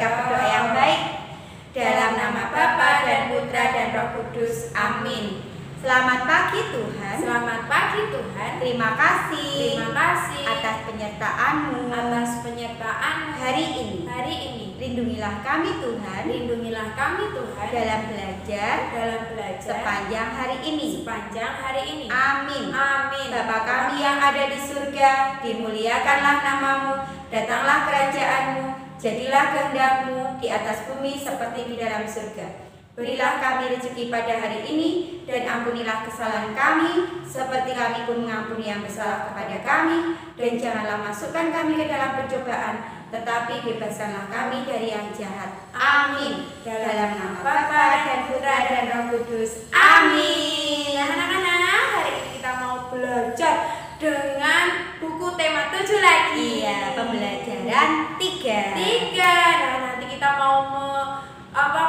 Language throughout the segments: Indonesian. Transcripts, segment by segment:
berkat berdoa yang baik. Dalam nama Bapa dan Putra dan Roh Kudus. Amin. Selamat pagi Tuhan. Selamat pagi Tuhan. Terima kasih. Terima kasih atas penyertaan-Mu. Hari ini. Lindungilah kami Tuhan. Lindungilah kami Tuhan. Dalam belajar. Sepanjang hari ini. Amin. Amin. Bapa kami yang ada di surga, dimuliakanlah nama-Mu. Datanglah kerajaan-Mu. Jadilah kehendak-Mu di atas bumi seperti di dalam surga. Berilah kami rezeki pada hari ini, dan ampunilah kesalahan kami, seperti kami pun mengampuni yang bersalah kepada kami. Dan janganlah masukkan kami ke dalam pencobaan, tetapi bebaskanlah kami dari yang jahat. Amin. Dalam nama Bapa dan Putra dan Roh Kudus. Amin. Nah, anak-anak, hari ini kita mau belajar dengan buku tema 7 lagi. Iya, pembelajaran 3. Nah, nanti kita mau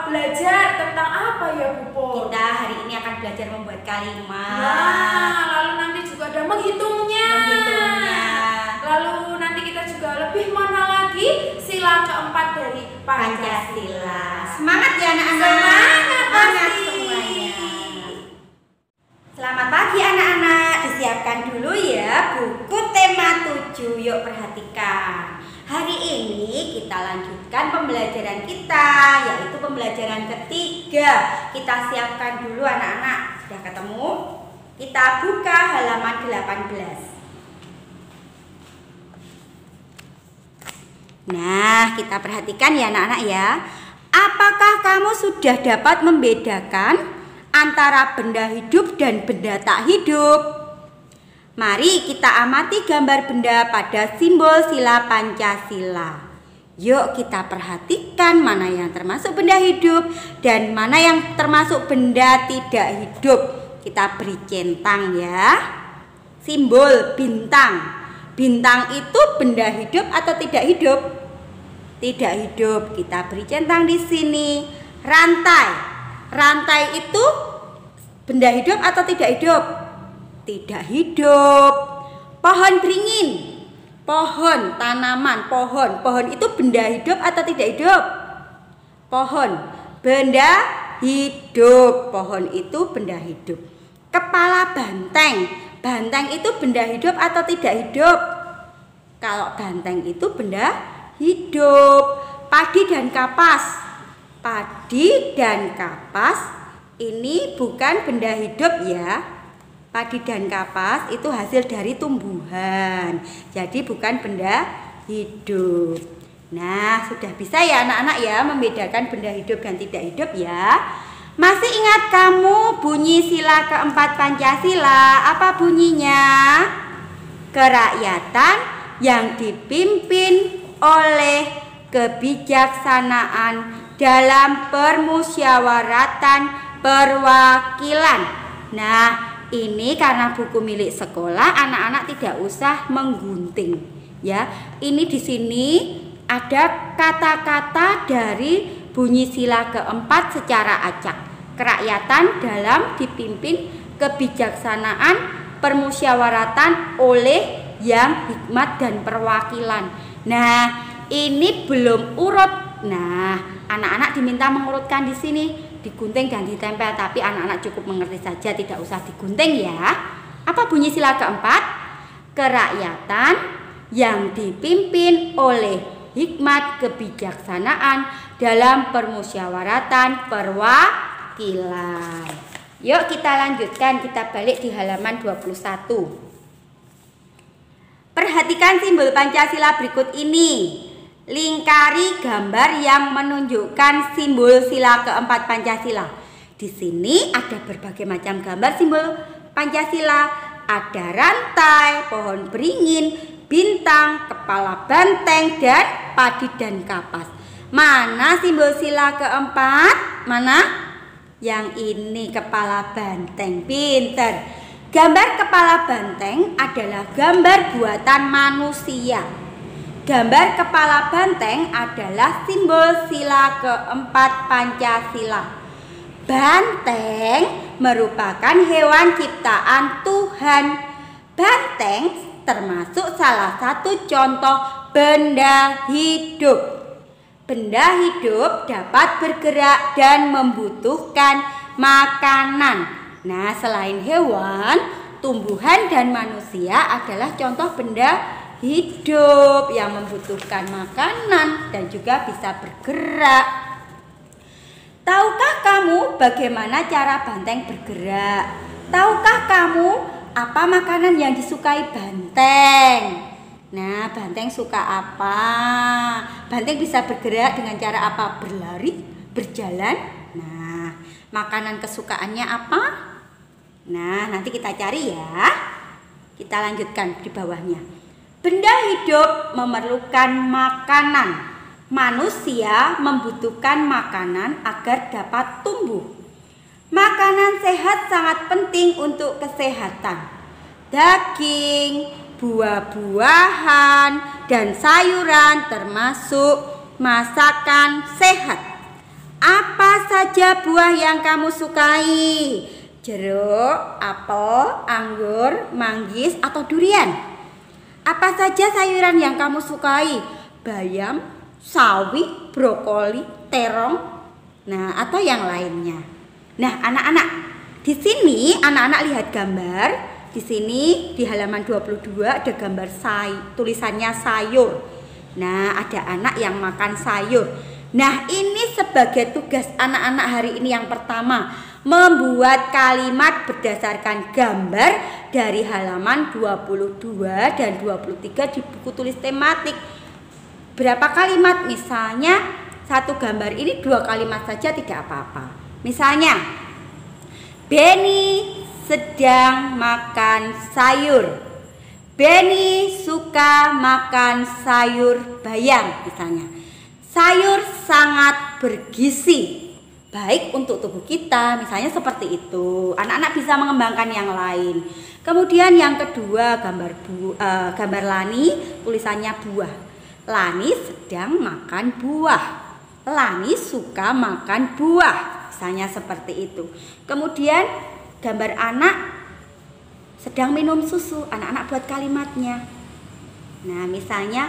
belajar tentang apa ya, Bu Po? Kita hari ini akan belajar membuat kalimat. Nah, lalu nanti juga ada menghitungnya. Lalu nanti kita juga lebih mengenal lagi sila keempat dari Pancasila. Semangat ya anak-anak. Semangat semuanya. Selamat pagi anak-anak. Disiapkan dulu ya buku tema 7. Yuk perhatikan. Hari ini kita lanjutkan pembelajaran kita, yaitu pembelajaran ketiga. Kita siapkan dulu anak-anak. Sudah ketemu? Kita buka halaman 18. Nah, kita perhatikan ya anak-anak ya. Apakah kamu sudah dapat membedakan antara benda hidup dan benda tak hidup? Mari kita amati gambar benda pada simbol sila Pancasila. Yuk kita perhatikan mana yang termasuk benda hidup dan mana yang termasuk benda tidak hidup. Kita beri centang ya. Simbol bintang. Bintang itu benda hidup atau tidak hidup? Tidak hidup. Kita beri centang di sini. Rantai. Rantai itu benda hidup atau tidak hidup? Tidak hidup. Pohon beringin. Pohon, tanaman, pohon. Pohon itu benda hidup atau tidak hidup? Pohon, benda hidup. Pohon itu benda hidup. Kepala banteng. Banteng itu benda hidup atau tidak hidup? Kalau banteng itu benda hidup. Padi dan kapas. Padi dan kapas ini bukan benda hidup ya. Padi dan kapas itu hasil dari tumbuhan. Jadi bukan benda hidup. Nah, sudah bisa ya anak-anak ya membedakan benda hidup dan tidak hidup ya. Masih ingat kamu bunyi sila keempat Pancasila? Apa bunyinya? Kerakyatan yang dipimpin oleh kebijaksanaan dalam permusyawaratan perwakilan. Nah, ini karena buku milik sekolah, anak-anak tidak usah menggunting ya. Ini di sini ada kata-kata dari bunyi sila keempat secara acak. Kerakyatan dalam dipimpin kebijaksanaan permusyawaratan oleh yang hikmat dan perwakilan. Nah, ini belum urut. Nah, anak-anak diminta mengurutkan di sini. Digunting dan ditempel, tapi anak-anak cukup mengerti saja, tidak usah digunting ya. Apa bunyi sila keempat? Kerakyatan yang dipimpin oleh hikmat kebijaksanaan dalam permusyawaratan perwakilan. Yuk kita lanjutkan, kita balik di halaman 21. Perhatikan simbol Pancasila berikut ini. Lingkari gambar yang menunjukkan simbol sila keempat Pancasila. Di sini ada berbagai macam gambar simbol Pancasila. Ada rantai, pohon beringin, bintang, kepala banteng, dan padi dan kapas. Mana simbol sila keempat? Mana? Yang ini kepala banteng. Pinter. Gambar kepala banteng adalah gambar buatan manusia. Gambar kepala banteng adalah simbol sila keempat Pancasila. Banteng merupakan hewan ciptaan Tuhan. Banteng termasuk salah satu contoh benda hidup. Benda hidup dapat bergerak dan membutuhkan makanan. Nah, selain hewan, tumbuhan dan manusia adalah contoh benda hidup yang membutuhkan makanan dan juga bisa bergerak. Tahukah kamu bagaimana cara banteng bergerak? Tahukah kamu apa makanan yang disukai banteng? Nah, banteng suka apa? Banteng bisa bergerak dengan cara apa? Berlari, berjalan. Nah, makanan kesukaannya apa? Nah, nanti kita cari ya. Kita lanjutkan di bawahnya. Benda hidup memerlukan makanan. Manusia membutuhkan makanan agar dapat tumbuh. Makanan sehat sangat penting untuk kesehatan. Daging, buah-buahan, dan sayuran termasuk masakan sehat. Apa saja buah yang kamu sukai? Jeruk, apel, anggur, manggis, atau durian? Apa saja sayuran yang kamu sukai? Bayam, sawi, brokoli, terong, nah atau yang lainnya. Nah, anak-anak, di sini anak-anak lihat gambar. Di sini di halaman 22 ada gambar tulisannya sayur. Nah, ada anak yang makan sayur. Nah, ini sebagai tugas anak-anak hari ini yang pertama, membuat kalimat berdasarkan gambar dari halaman 22 dan 23 di buku tulis tematik. Berapa kalimat? Misalnya satu gambar ini 2 kalimat saja tidak apa-apa. Misalnya, Benny sedang makan sayur. Benny suka makan sayur bayam misalnya. Sayur sangat bergizi, baik untuk tubuh kita, misalnya seperti itu. Anak-anak bisa mengembangkan yang lain. Kemudian yang kedua, gambar Lani, tulisannya buah. Lani sedang makan buah. Lani suka makan buah, misalnya seperti itu. Kemudian gambar anak sedang minum susu. Anak-anak buat kalimatnya. Nah, misalnya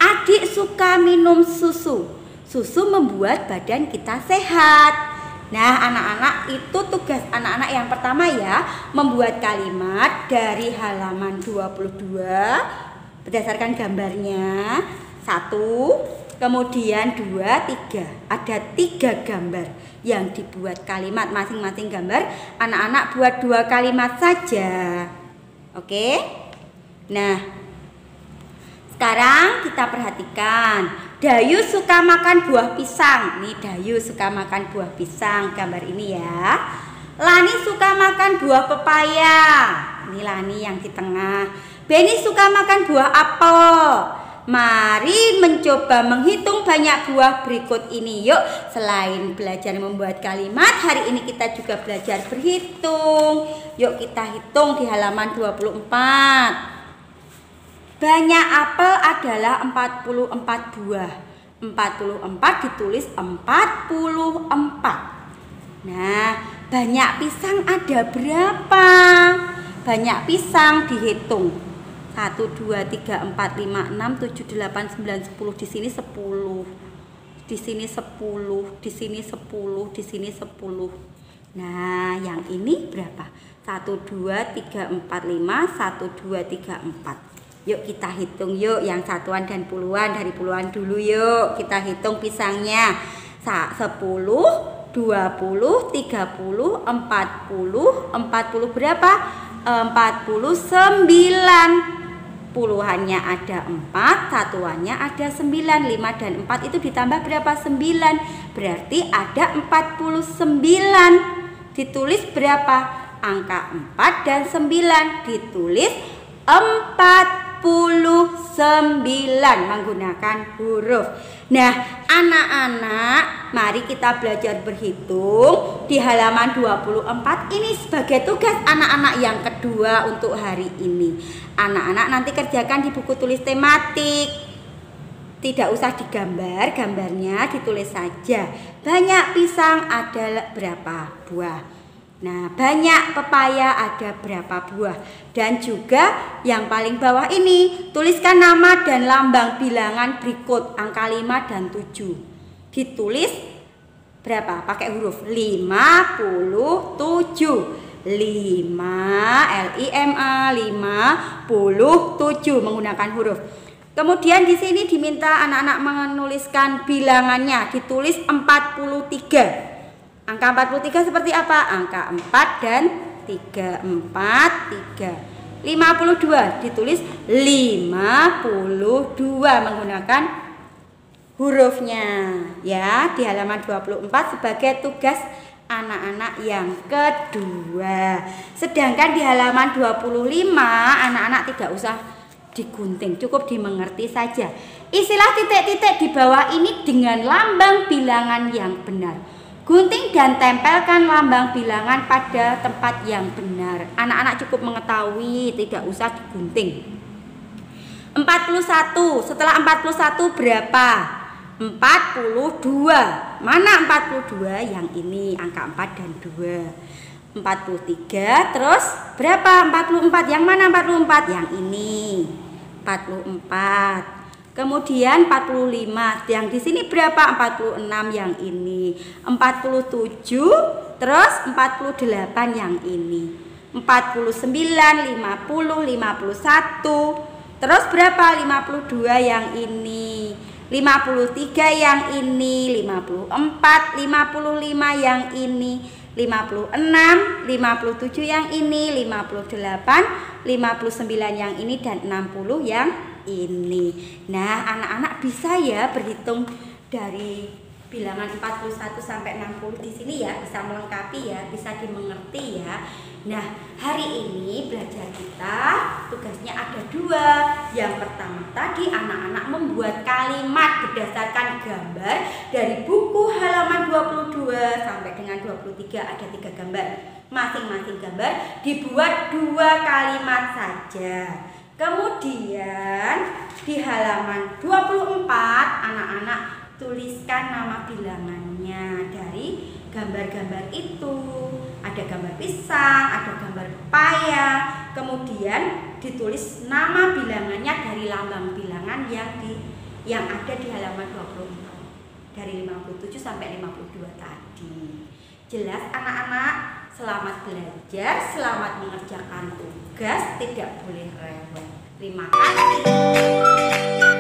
adik suka minum susu. Susu membuat badan kita sehat. Nah, anak-anak, itu tugas anak-anak yang pertama ya, membuat kalimat dari halaman 22 berdasarkan gambarnya. 1, kemudian 2, 3. Ada 3 gambar yang dibuat kalimat. Masing-masing gambar anak-anak buat 2 kalimat saja. Oke? Nah, sekarang kita perhatikan. Dayu suka makan buah pisang. Nih, Dayu suka makan buah pisang, gambar ini ya. Lani suka makan buah pepaya. Ini Lani yang di tengah. Benny suka makan buah apel. Mari mencoba menghitung banyak buah berikut ini. Yuk, selain belajar membuat kalimat, hari ini kita juga belajar berhitung. Yuk kita hitung di halaman 24. Banyak apel adalah 44 buah. 44 ditulis 44. Nah, banyak pisang ada berapa? Banyak pisang dihitung. 1, 2, 3, 4, 5, 6, 7, 8, 9, 10. Di sini 10. Di sini 10. Di sini 10. Di sini 10. Nah, yang ini berapa? 1, 2, 3, 4, 5. 1, 2, 3, 4. Yuk kita hitung yuk, yang satuan dan puluhan. Dari puluhan dulu yuk. Kita hitung pisangnya. 10, 20, 30, 40. 40 berapa? 49. Puluhannya ada 4, satuannya ada 9. 5 dan 4 itu ditambah berapa? 9. Berarti ada 49. Ditulis berapa? Angka 4 dan 9. Ditulis 49 menggunakan huruf. Nah, anak-anak, mari kita belajar berhitung di halaman 24. Ini sebagai tugas anak-anak yang kedua untuk hari ini. Anak-anak nanti kerjakan di buku tulis tematik. Tidak usah digambar, gambarnya ditulis saja. Banyak pisang ada berapa buah? Nah, banyak pepaya ada berapa buah? Dan juga yang paling bawah ini, tuliskan nama dan lambang bilangan berikut, angka 5 dan 7. ditulis berapa? Pakai huruf 57. 57 menggunakan huruf. Kemudian di sini diminta anak-anak menuliskan bilangannya, ditulis 43. Angka 43 seperti apa? Angka 4 dan 3. 4, 3. 52 ditulis 52 menggunakan hurufnya ya di halaman 24 sebagai tugas anak-anak yang kedua. Sedangkan di halaman 25 anak-anak tidak usah digunting, cukup dimengerti saja. Istilah titik-titik di bawah ini dengan lambang bilangan yang benar. Gunting dan tempelkan lambang bilangan pada tempat yang benar. Anak-anak cukup mengetahui, tidak usah digunting. 41. Setelah 41 berapa? 42. Mana 42? Yang ini, angka 4 dan 2. 43. Terus berapa? 44. Yang mana 44? Yang ini. 44. Kemudian 45. Yang di sini berapa? 46 yang ini. 47. Terus 48 yang ini. 49, 50, 51. Terus berapa? 52 yang ini. 53 yang ini. 54, 55 yang ini. 56, 57 yang ini. 58, 59 yang ini dan 60 yang ini. Nah, anak-anak bisa ya berhitung dari bilangan 41 sampai 60 di sini ya, bisa melengkapi ya, bisa dimengerti ya. Nah, hari ini belajar kita tugasnya ada 2. Yang pertama tadi anak-anak membuat kalimat berdasarkan gambar dari buku halaman 22 sampai dengan 23 ada 3 gambar. Masing-masing gambar dibuat 2 kalimat saja. Kemudian di halaman 24 anak-anak tuliskan nama bilangannya dari gambar-gambar itu. Ada gambar pisang, ada gambar pepaya. Kemudian ditulis nama bilangannya dari lambang bilangan yang ada di halaman 24. Dari 57 sampai 52 tadi. Jelas anak-anak? Selamat belajar, selamat mengerjakan tugas, tidak boleh rewel. Terima kasih.